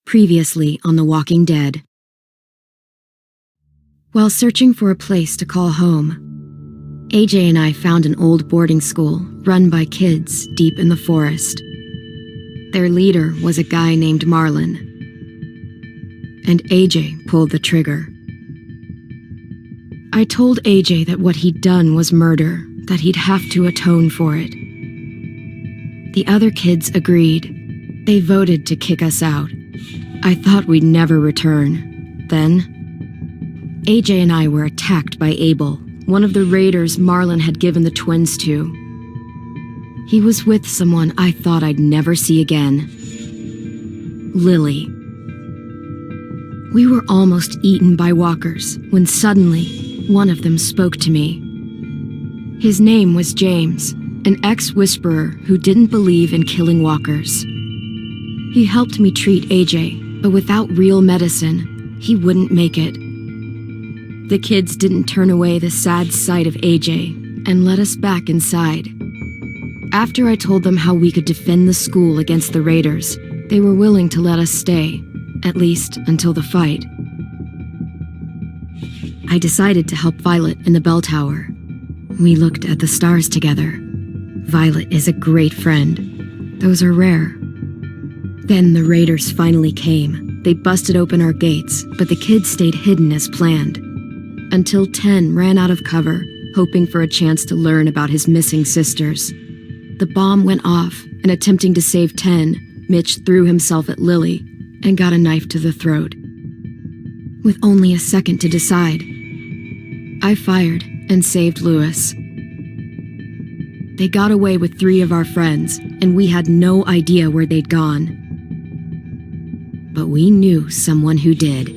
Previously on The Walking Dead. While searching for a place to call home, AJ and I found an old boarding school run by kids deep in the forest. Their leader was a guy named Marlon, and AJ pulled the trigger. I told AJ that what he'd done was murder, that he'd have to atone for it. The other kids agreed. They voted to kick us out. I thought we'd never return. Then, AJ and I were attacked by Abel, one of the raiders Marlon had given the twins to. He was with someone I thought I'd never see again. Lily. We were almost eaten by walkers when suddenly one of them spoke to me. His name was James, an ex-whisperer who didn't believe in killing walkers. He helped me treat AJ, but without real medicine, he wouldn't make it. The kids didn't turn away the sad sight of AJ and let us back inside. After I told them how we could defend the school against the raiders, they were willing to let us stay, at least until the fight. I decided to help Violet in the bell tower. We looked at the stars together. Violet is a great friend. Those are rare. Then the raiders finally came. They busted open our gates, but the kids stayed hidden as planned. Until 10 ran out of cover, hoping for a chance to learn about his missing sisters. The bomb went off, and attempting to save 10, Mitch threw himself at Lily and got a knife to the throat. With only a second to decide, I fired and saved Lewis. They got away with 3 of our friends, and we had no idea where they'd gone. But we knew someone who did.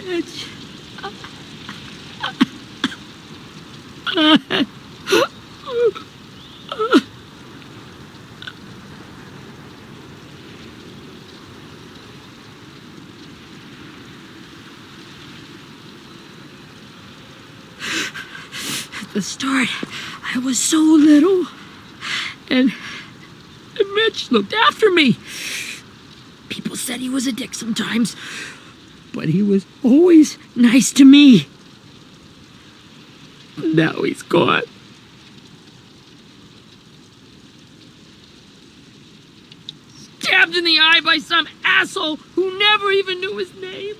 Mitch. At the start, I was so little, and Mitch looked after me. People said he was a dick sometimes, but he was always nice to me. Now he's gone. Stabbed in the eye by some asshole who never even knew his name.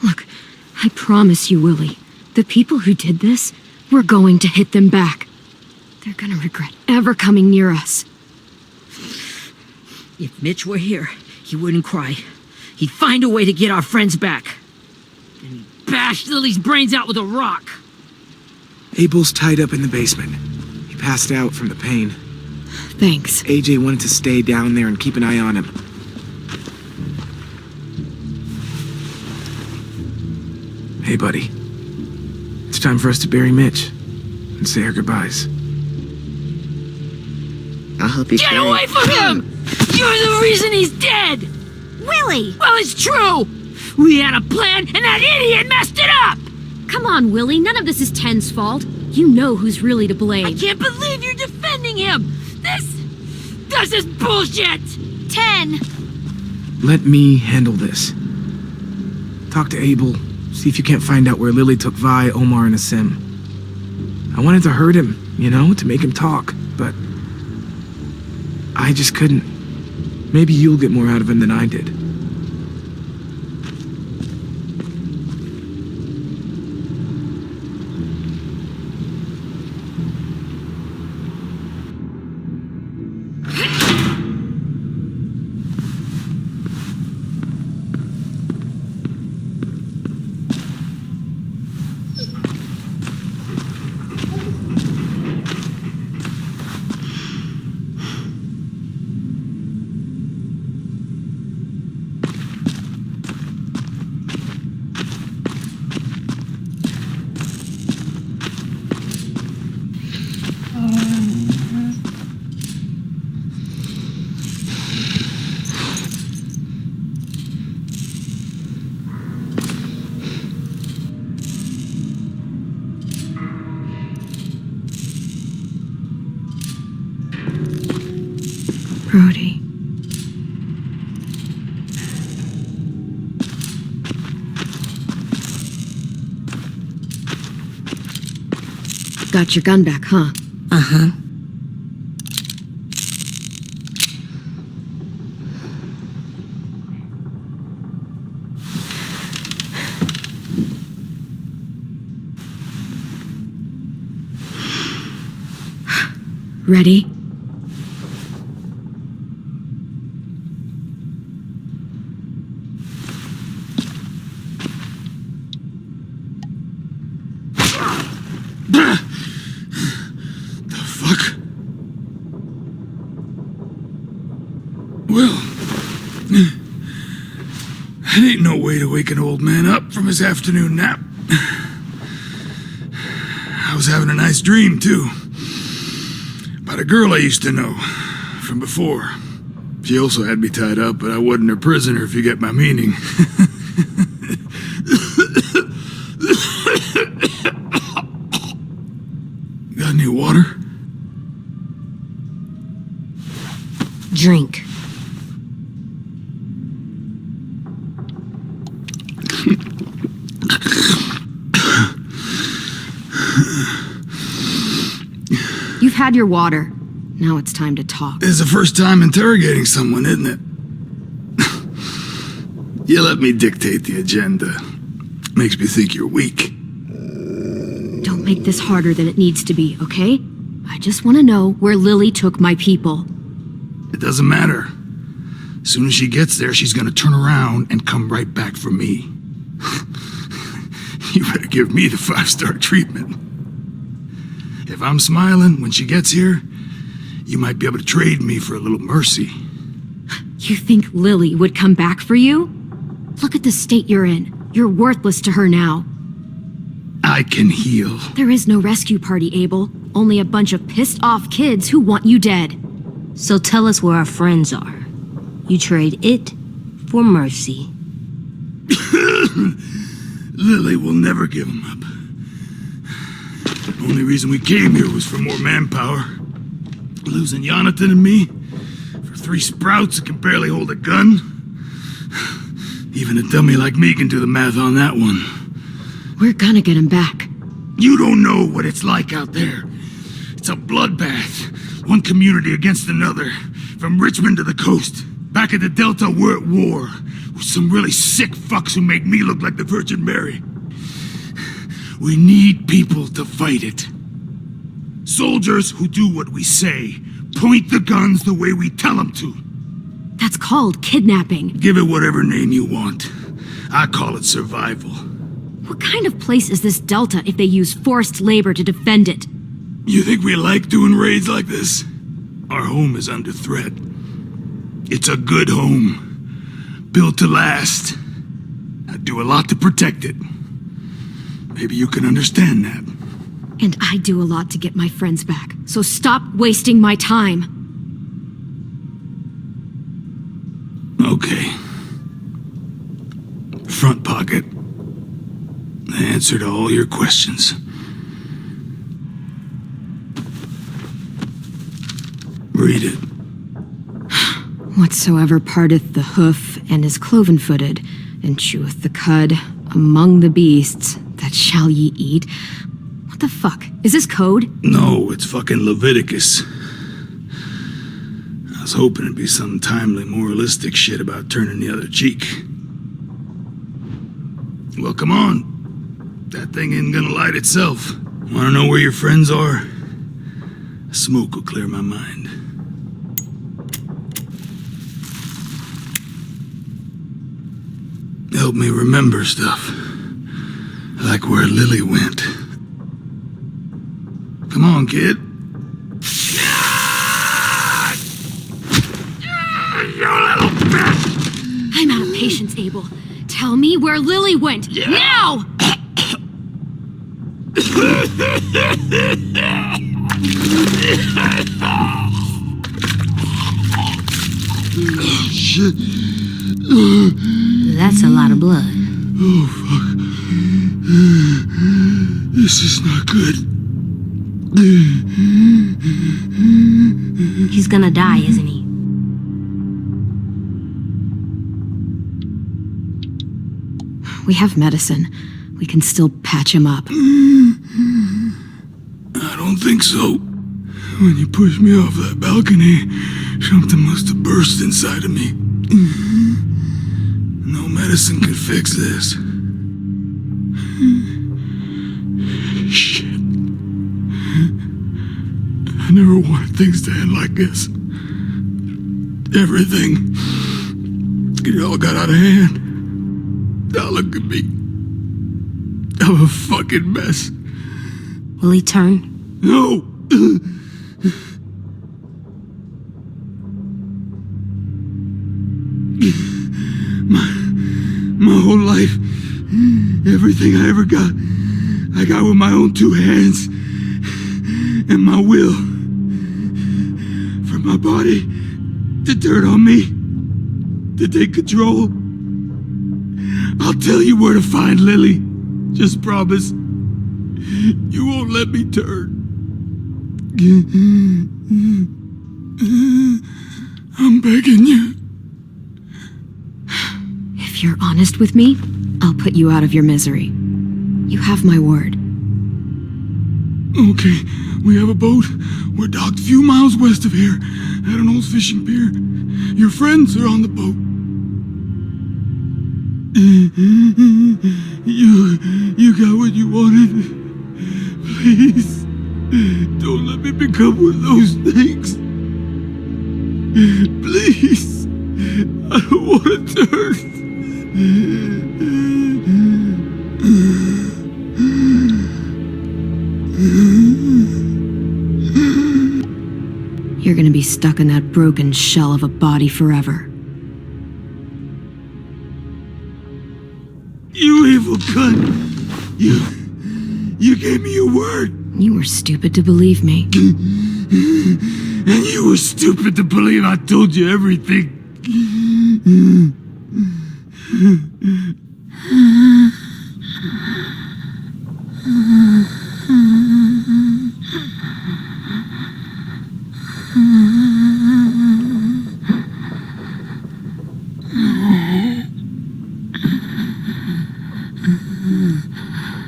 Look, I promise you, Willie, the people who did this, we're going to hit them back. They're gonna regret ever coming near us. If Mitch were here, he wouldn't cry. He'd find a way to get our friends back. And he'd bash Lily's brains out with a rock. Abel's tied up in the basement. He passed out from the pain. Thanks. AJ wanted to stay down there and keep an eye on him. Hey, buddy. It's time for us to bury Mitch and say our goodbyes. I'll help you. Get away from him! You're the reason he's dead! Willie! Well, it's true! We had a plan, and that idiot messed it up! Come on, Willie, none of this is Ten's fault. You know who's really to blame. I can't believe you're defending him! This is bullshit! 10! Let me handle this. Talk to Abel, see if you can't find out where Lily took Vi, Omar, and Asim. I wanted to hurt him, to make him talk, but I just couldn't. Maybe you'll get more out of him than I did. got your gun back, huh? Uh-huh. Ready? Well, that ain't no way to wake an old man up from his afternoon nap. I was having a nice dream, too. About a girl I used to know from before. She also had me tied up, but I wasn't her prisoner, if you get my meaning. Got any water? Drink. You've had your water. Now it's time to talk. It's the first time interrogating someone, isn't it? You let me dictate the agenda. Makes me think you're weak. Don't make this harder than it needs to be, okay? I just want to know where Lily took my people. It doesn't matter. As soon as she gets there, she's gonna turn around and come right back for me. You better give me the 5-star treatment. If I'm smiling when she gets here, you might be able to trade me for a little mercy. You think Lily would come back for you? Look at the state you're in. You're worthless to her now. I can heal. There is no rescue party, Abel. Only a bunch of pissed-off kids who want you dead. So tell us where our friends are. You trade it for mercy. Lily will never give him up. The only reason we came here was for more manpower. Losing Jonathan and me for 3 sprouts that can barely hold a gun. Even a dummy like me can do the math on that one. We're gonna get him back. You don't know what it's like out there. It's a bloodbath. One community against another. From Richmond to the coast. Back at the Delta, we're at war. With some really sick fucks who make me look like the Virgin Mary. We need people to fight it. Soldiers who do what we say. Point the guns the way we tell them to. That's called kidnapping. Give it whatever name you want. I call it survival. What kind of place is this Delta if they use forced labor to defend it? You think we like doing raids like this? Our home is under threat. It's a good home. Built to last. I do a lot to protect it. Maybe you can understand that. And I do a lot to get my friends back. So stop wasting my time. Okay. Front pocket. The answer to all your questions. Read it. Whatsoever parteth the hoof and is cloven-footed, and cheweth the cud among the beasts, that shall ye eat. What the fuck? Is this code? No, it's fucking Leviticus. I was hoping it'd be some timely, moralistic shit about turning the other cheek. Well, come on. That thing ain't gonna light itself. Wanna know where your friends are? Smoke will clear my mind. Help me remember stuff. Like where Lily went. Come on, kid. You little bitch! I'm out of patience, Abel. Tell me where Lily went. Yeah. Now! Shit. That's a lot of blood. Oh, fuck. This is not good. He's gonna die, isn't he? We have medicine. We can still patch him up. I think so. When you pushed me off that balcony, something must have burst inside of me. No medicine could fix this. Shit. I never wanted things to end like this. Everything. It all got out of hand. Now look at me. I'm a fucking mess. Will he turn? No! My whole life, everything I ever got, I got with my own two hands and my will. From my body to dirt on me, to take control. I'll tell you where to find Lily. Just promise. You won't let me turn. I'm begging you. If you're honest with me, I'll put you out of your misery. You have my word. Okay, we have a boat. We're docked a few miles west of here at an old fishing pier. Your friends are on the boat. You got what you wanted. Please, don't let me become one of those things. Please, I don't want to turn. You're gonna be stuck in that broken shell of a body forever. You evil cunt! You gave me your word! You were stupid to believe me. And you were stupid to believe I told you everything.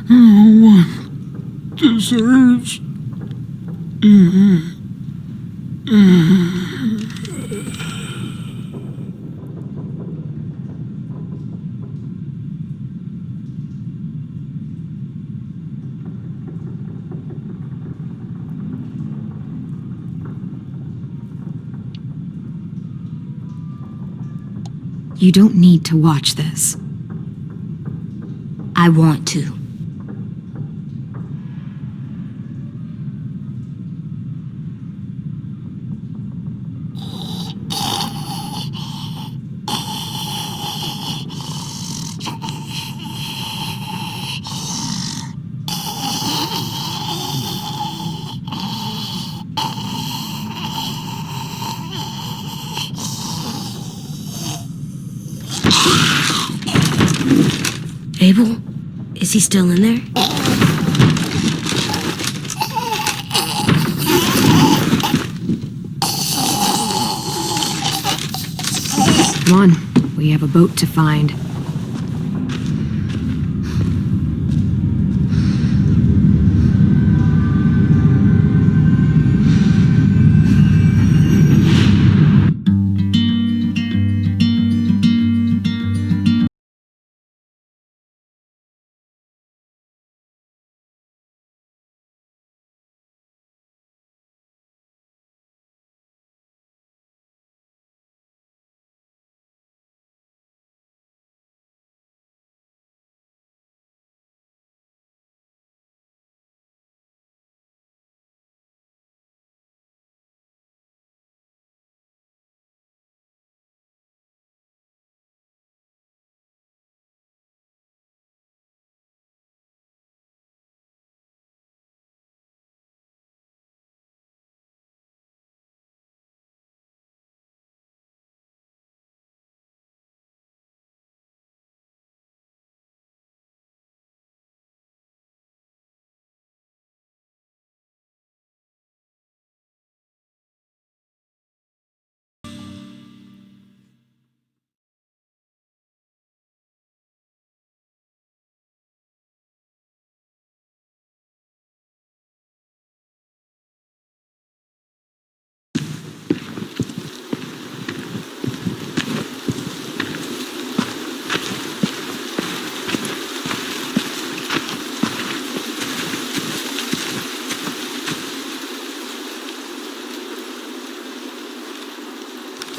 No one deserves. You don't need to watch this. I want to. Abel? Is he still in there? Come on, we have a boat to find.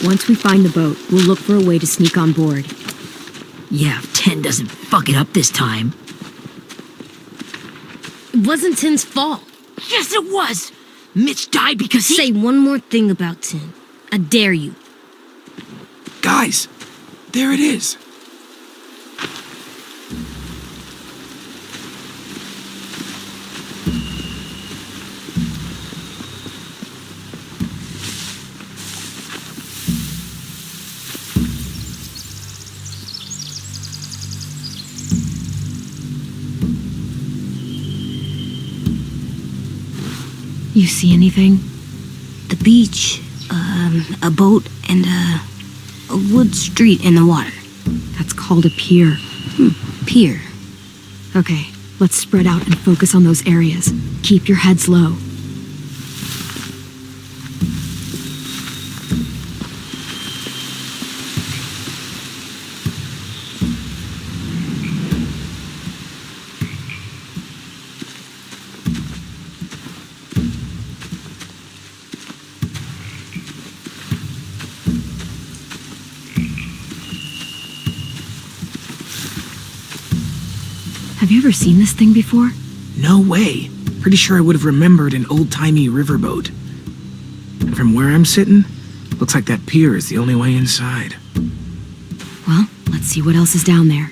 Once we find the boat, we'll look for a way to sneak on board. Yeah, if 10 doesn't fuck it up this time. It wasn't Tin's fault. Yes, it was! Mitch died because he— Say one more thing about Tin. I dare you. Guys, there it is. You see anything? The beach, a boat, and a wood street in the water. That's called a pier. Pier. Okay, let's spread out and focus on those areas. Keep your heads low. Have you ever seen this thing before? No way. Pretty sure I would have remembered an old-timey riverboat. And from where I'm sitting, looks like that pier is the only way inside. Well, let's see what else is down there.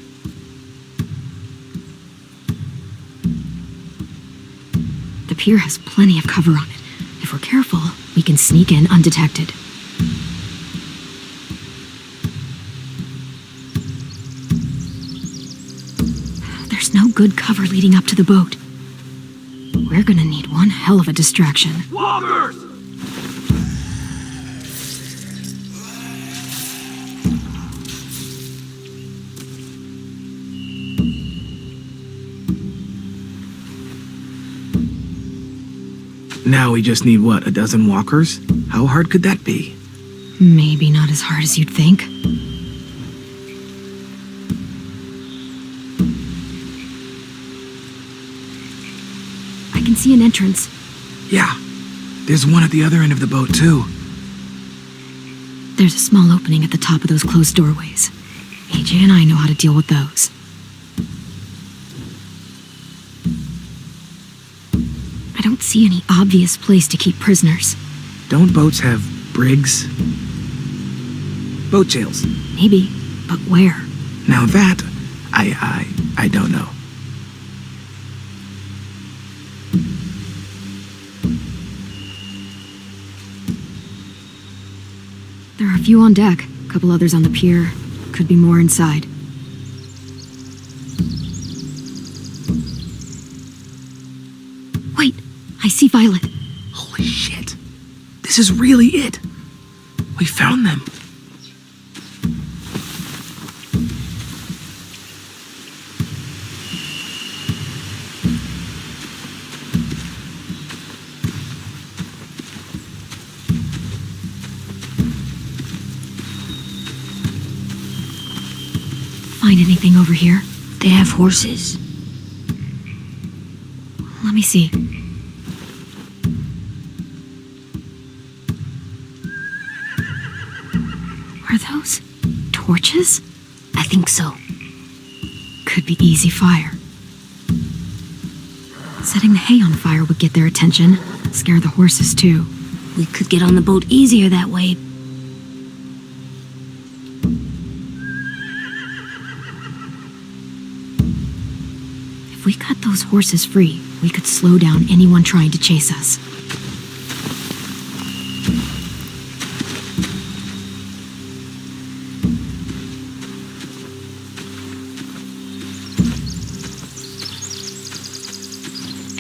The pier has plenty of cover on it. If we're careful, we can sneak in undetected. There's no good cover leading up to the boat. We're gonna need one hell of a distraction. Walkers! Now we just need, what, a dozen walkers? How hard could that be? Maybe not as hard as you'd think. I can see an entrance. Yeah, there's one at the other end of the boat, too. There's a small opening at the top of those closed doorways. AJ and I know how to deal with those. I don't see any obvious place to keep prisoners. Don't boats have brigs? Boat jails. Maybe, but where? Now that, I don't know. There are a few on deck, a couple others on the pier. Could be more inside. Wait, I see Violet. Holy shit. This is really it. We found them. Find anything over here? They have horses. Let me see. Are those torches? I think so. Could be easy fire. Setting the hay on fire would get their attention. Scare the horses, too. We could get on the boat easier that way. If we cut those horses free, we could slow down anyone trying to chase us.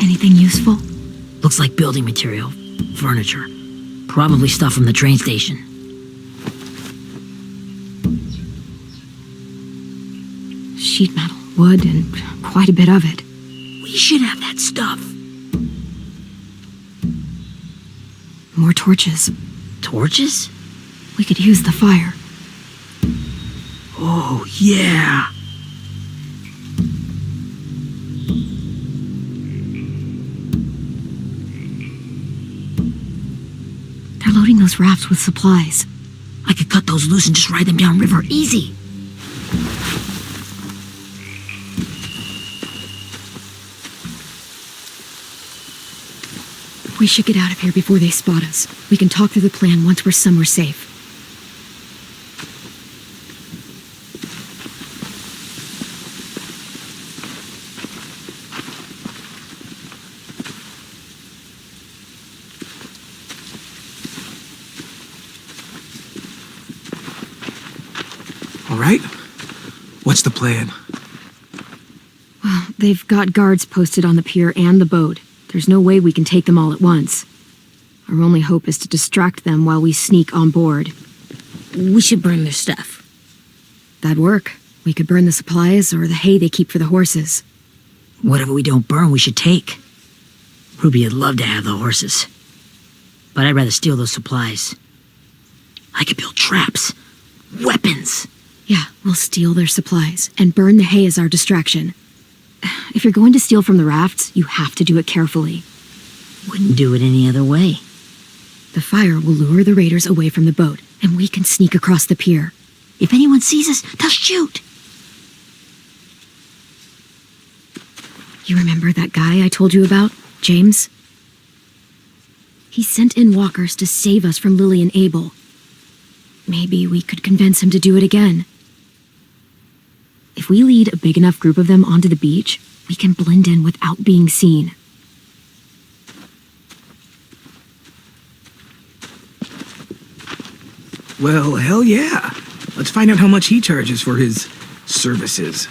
Anything useful? Looks like building material. Furniture. Probably stuff from the train station. Sheet metal, wood, and quite a bit of it. We should have that stuff. More torches. Torches? We could use the fire. Oh, yeah. They're loading those rafts with supplies. I could cut those loose and just ride them downriver, easy. We should get out of here before they spot us. We can talk through the plan once we're somewhere safe. All right? What's the plan? Well, they've got guards posted on the pier and the boat. There's no way we can take them all at once. Our only hope is to distract them while we sneak on board. We should burn their stuff. That'd work. We could burn the supplies or the hay they keep for the horses. Whatever we don't burn, we should take. Ruby would love to have the horses. But I'd rather steal those supplies. I could build traps. Weapons. Yeah, we'll steal their supplies and burn the hay as our distraction. If you're going to steal from the rafts, you have to do it carefully. Wouldn't do it any other way. The fire will lure the raiders away from the boat, and we can sneak across the pier. If anyone sees us, they'll shoot. You remember that guy I told you about, James? He sent in walkers to save us from Lily and Abel. Maybe we could convince him to do it again. If we lead a big enough group of them onto the beach, we can blend in without being seen. Well, hell yeah. Let's find out how much he charges for his services.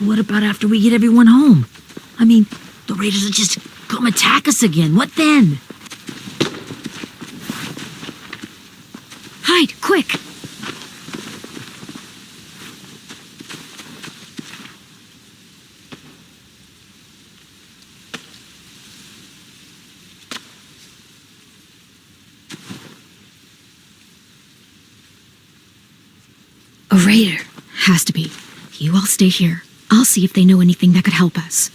What about after we get everyone home? I mean, the raiders will just come attack us again. What then? Hide, quick! A raider. Has to be. You all stay here. I'll see if they know anything that could help us.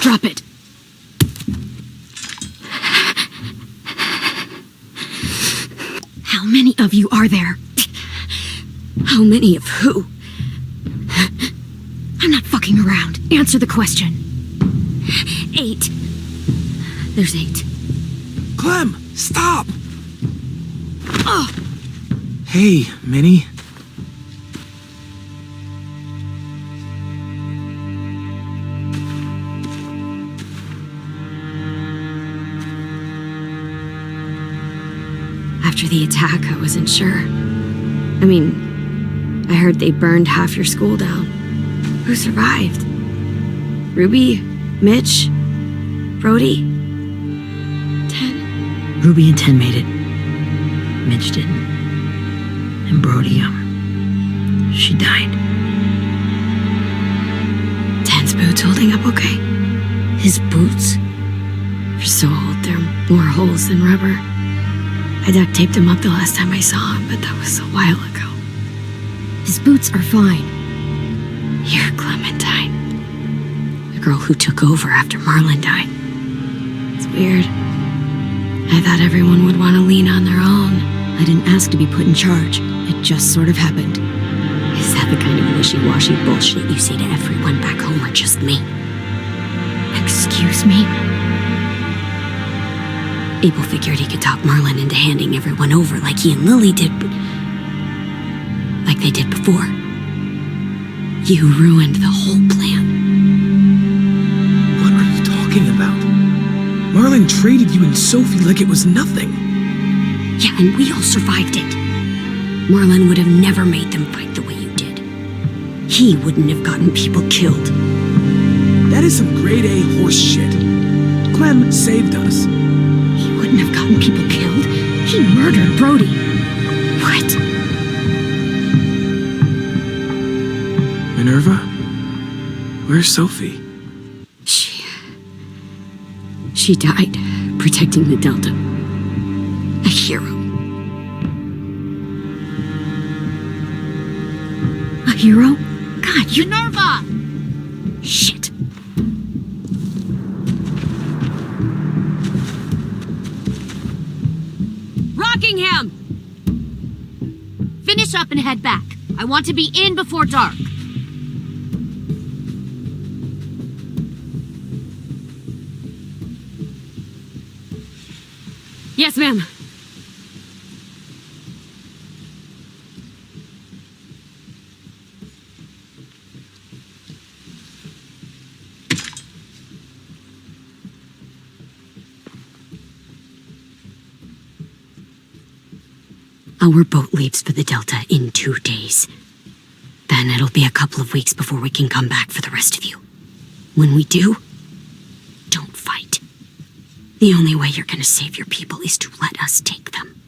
Drop it. How many of you are there? How many of who? I'm not fucking around. Answer the question. 8. There's 8. Clem, stop! Oh! Hey, Minnie. After the attack, I wasn't sure. I mean, I heard they burned half your school down. Who survived? Ruby? Mitch? Brody? 10? Ruby and 10 made it. Mitch didn't. And Brody, she died. 10's boots holding up okay? His boots? They're so old, there are more holes than rubber. I duct taped him up the last time I saw him, but that was a while ago. His boots are fine. You're Clementine. The girl who took over after Marlon died. It's weird. I thought everyone would want to lean on their own. I didn't ask to be put in charge. It just sort of happened. Is that the kind of wishy-washy bullshit you say to everyone back home or just me? Excuse me? Abel figured he could talk Marlon into handing everyone over like he and Lily did, but like they did before. You ruined the whole plan. What are you talking about? Marlon traded you and Sophie like it was nothing. Yeah, and we all survived it. Marlon would have never made them fight the way you did. He wouldn't have gotten people killed. That is some grade A horse shit. Clem saved us. He wouldn't have gotten people killed. He murdered Brody. What? Minerva? Where's Sophie? She died protecting the Delta. A hero. hero? God, you... Minerva! Shit. Rockingham! Finish up and head back. I want to be in before dark. Yes, ma'am. Our boat leaves for the Delta in 2 days. Then it'll be a couple of weeks before we can come back for the rest of you. When we do, don't fight. The only way you're gonna save your people is to let us take them.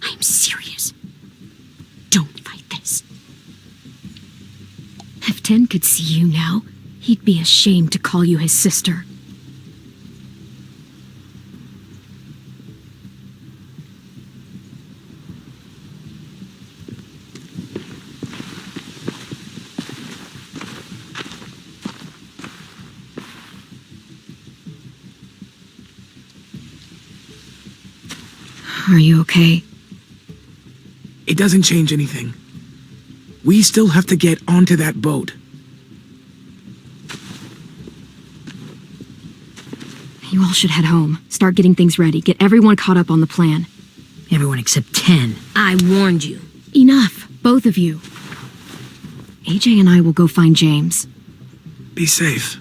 I'm serious. Don't fight this. If Ten could see you now, he'd be ashamed to call you his sister. Are you okay? It doesn't change anything. We still have to get onto that boat. You all should head home. Start getting things ready. Get everyone caught up on the plan. Everyone except 10. I warned you. Enough, both of you. AJ and I will go find James. Be safe.